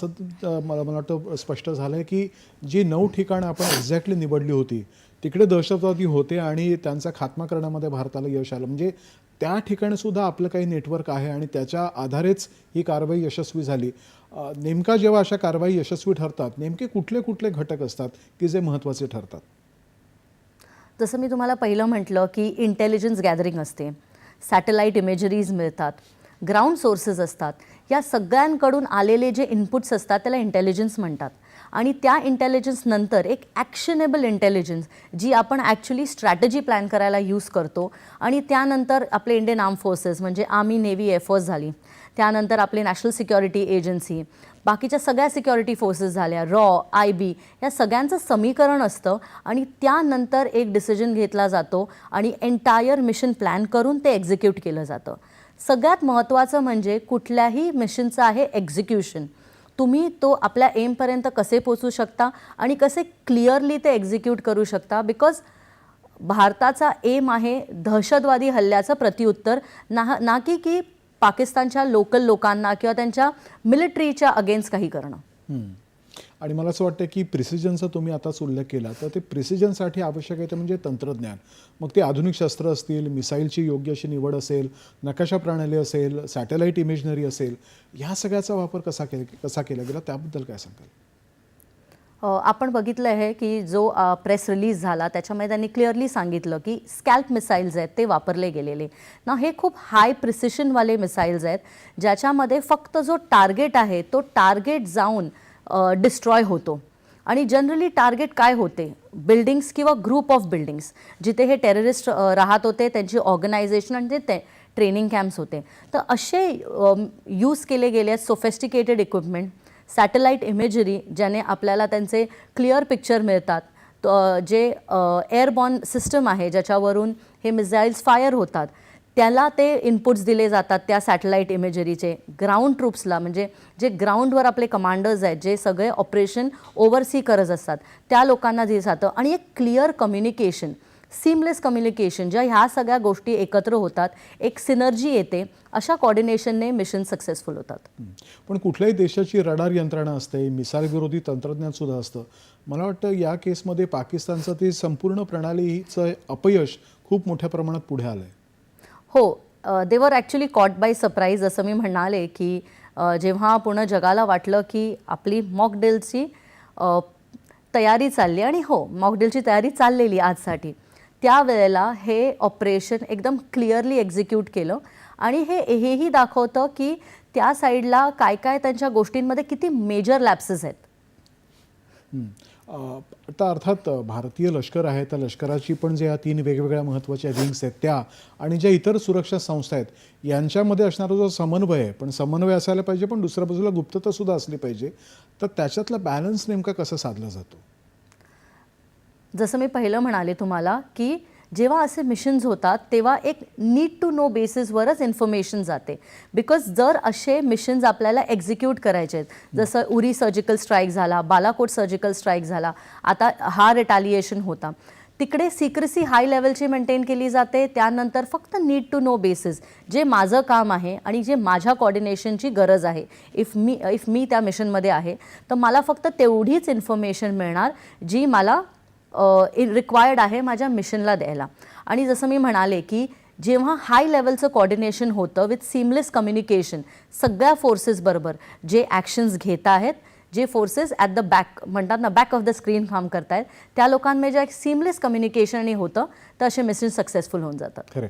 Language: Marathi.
मला वाटतं स्पष्ट झालंय की जी 9 ठिकाणं आपण एक्झॅक्टली निवडली होती तिकडे दहशतवादी होते आणि त्यांचा खात्मा करण्यामध्ये भारताला यश आलं. म्हणजे त्या ठिकाणी सुद्धा आपलं काही नेटवर्क आहे आणि त्याच्या आधारेच ही कारवाई यशस्वी झाली. नेमका जेव्हा अशा कारवाई यशस्वी ठरतात नेमके कुठले कुठले घटक असतात की जे महत्त्वाचे ठरतात? जसं मी तुम्हाला पहिलं म्हटलं की इंटेलिजन्स गॅदरिंग असते, सॅटेलाइट इमेजरीज मिळतात, ग्राउंड सोर्सेस असतात. या सगळ्यांकडून आलेले जे इनपुट्स असतात त्याला इंटेलिजन्स म्हणतात. आणि त्या इंटेलिजन्स नंतर एक ॲक्शनेबल इंटेलिजन्स जी आपण ॲक्च्युली स्ट्रॅटेजी प्लॅन करायला यूज करतो. आणि त्यानंतर आपले इंडियन आर्म फोर्सेस म्हणजे आर्मी, नेव्ही, एअरफोर्स झाली, त्यानंतर आपली नॅशनल सिक्युरिटी एजन्सी, बाकीच्या सगळ्या सिक्युरिटी फोर्सेस झाल्या, रॉ, IB, या सगळ्यांचं समीकरण असतं. आणि त्यानंतर एक डिसिजन घेतला जातो आणि एंटायर मिशन प्लॅन करून ते एक्झिक्यूट केलं जातं. सगळ्यात महत्त्वाचं म्हणजे कुठल्याही मिशनचं आहे एक्झिक्युशन. तुम्ही तो आपल्या एमपर्यंत कसे पोचू शकता आणि कसे क्लिअरली ते एक्झिक्यूट करू शकता. बिकॉज भारताचा एम आहे दहशतवादी हल्ल्याचं प्रत्युत्तर, ना की पाकिस्तानच्या लोकल लोकांना किंवा त्यांच्या मिलिटरीच्या अगेन्स्ट काही करणं. आणि मला असं वाटतं की प्रिसिजनचा तुम्ही आताच उल्लेख केला, तर ते प्रिसिजनसाठी आवश्यक आहे ते म्हणजे तंत्रज्ञान. मग ते आधुनिक शस्त्र असतील, मिसाईलची योग्य अशी निवड असेल, नकाशा प्रणाली असेल, सॅटेलाइट इमेजनरी असेल, ह्या सगळ्याचा वापर कसा केला गेला त्याबद्दल काय सांगाल? आपण बघितलं आहे की जो प्रेस रिलीज झाला त्याच्यामध्ये त्यांनी क्लिअरली सांगितलं की स्कॅल्प मिसाईल्स आहेत ते वापरले गेलेले ना. हे खूप हाय प्रिसिशनवाले मिसाईल्स आहेत ज्याच्यामध्ये फक्त जो टार्गेट आहे तो टार्गेट जाऊन डिस्ट्रॉय होतो. आणि जनरली टार्गेट काय होते, बिल्डिंग्स किंवा ग्रुप ऑफ बिल्डिंग्स जिथे हे टेररिस्ट राहत होते, त्यांची ऑर्गनायझेशन आणि ते ट्रेनिंग कॅम्प्स होते. तर असे यूज केले गेले आहेत सोफेस्टिकेटेड इक्विपमेंट, सॅटेलाइट इमेजरी ज्याने आपल्याला त्यांचे क्लिअर पिक्चर मिळतात, जे एअरबॉर्न सिस्टम आहे ज्याच्यावरून हे मिसाईल्स फायर होतात त्याला ते इनपुट्स दिले जातात त्या सॅटेलाइट इमेजरीचे. ग्राउंड ट्रूप्सला म्हणजे जे ग्राउंडवर आपले कमांडर्स आहेत जे सगळे ऑपरेशन ओव्हरसी करत असतात त्या लोकांना दिलं जातं. आणि एक क्लिअर कम्युनिकेशन, सीमलेस कम्युनिकेशन, ज्या ह्या सगळ्या गोष्टी एकत्र होतात, एक सिनर्जी येते, अशा कोऑर्डिनेशनने मिशन सक्सेसफुल होतात. पण कुठल्याही देशाची रडार यंत्रणा असते, मिसाईल विरोधी तंत्रज्ञान सुद्धा असतं. मला वाटतं या केसमध्ये पाकिस्तानचं ते संपूर्ण प्रणालीचं अपयश खूप मोठ्या प्रमाणात पुढे आलं आहे. हो, दे वर ॲक्च्युली कॉट बाय सरप्राईज. असं मी म्हणाले की जेव्हा पूर्ण जगाला वाटलं की आपली मॉकड्रिलची तयारी चालली, आणि हो मॉकड्रिलची तयारी चाललेली आजसाठी, त्यावेळेला हे ऑपरेशन एकदम क्लिअरली एक्झिक्यूट केलं. आणि हेही दाखवतं की त्या साईडला काय काय त्यांच्या गोष्टींमध्ये किती मेजर लॅप्सेस आहेत. आता अर्थात भारतीय लष्कर आहे, त्या लष्कराची पण ज्या 3 वेगवेगळ्या महत्त्वाच्या विंग्स आहेत त्या आणि ज्या इतर सुरक्षा संस्था आहेत यांच्यामध्ये असणारा जो समन्वय आहे, पण समन्वय असायला पाहिजे पण दुसऱ्या बाजूला गुप्ततासुद्धा असली पाहिजे. तर त्याच्यातला बॅलन्स नेमका कसा साधला जातो? जसं मी पहिलं म्हणाले तुम्हाला की जेव्हा असे मिशन्स होतात तेव्हा एक नीड टू नो बेसिसवरच इन्फॉर्मेशन जाते. बिकॉज जर असे मिशन्स आपल्याला एक्झिक्यूट करायचे आहेत, जसं उरी सर्जिकल स्ट्राईक झाला, बालाकोट सर्जिकल स्ट्राईक झाला, आता हा रिटॅलिएशन होता, तिकडे सिक्रेसी हाय लेवलची मेंटेन केली जाते. त्यानंतर फक्त नीड टू नो बेसिस, जे माझं काम आहे आणि जे माझ्या कोऑर्डिनेशनची गरज आहे, इफ मी त्या मिशनमध्ये आहे तर मला फक्त तेवढीच इन्फॉर्मेशन मिळणार जी मला रिक्वायर्ड आहे माझ्या मिशनला द्यायला. आणि जसं मी म्हणाले की जेव्हा हाय लेवलचं कोऑर्डिनेशन होतं विथ सीमलेस कम्युनिकेशन सगळ्या फोर्सेसबरोबर, जे ॲक्शन्स घेत आहेत, जे फोर्सेस ॲट द बॅक म्हणतात ना, बॅक ऑफ द स्क्रीन काम करतायत, त्या लोकांमध्ये जे एक सीमलेस कम्युनिकेशन होतं तर असे मिशन सक्सेसफुल होऊन जातात. खरं.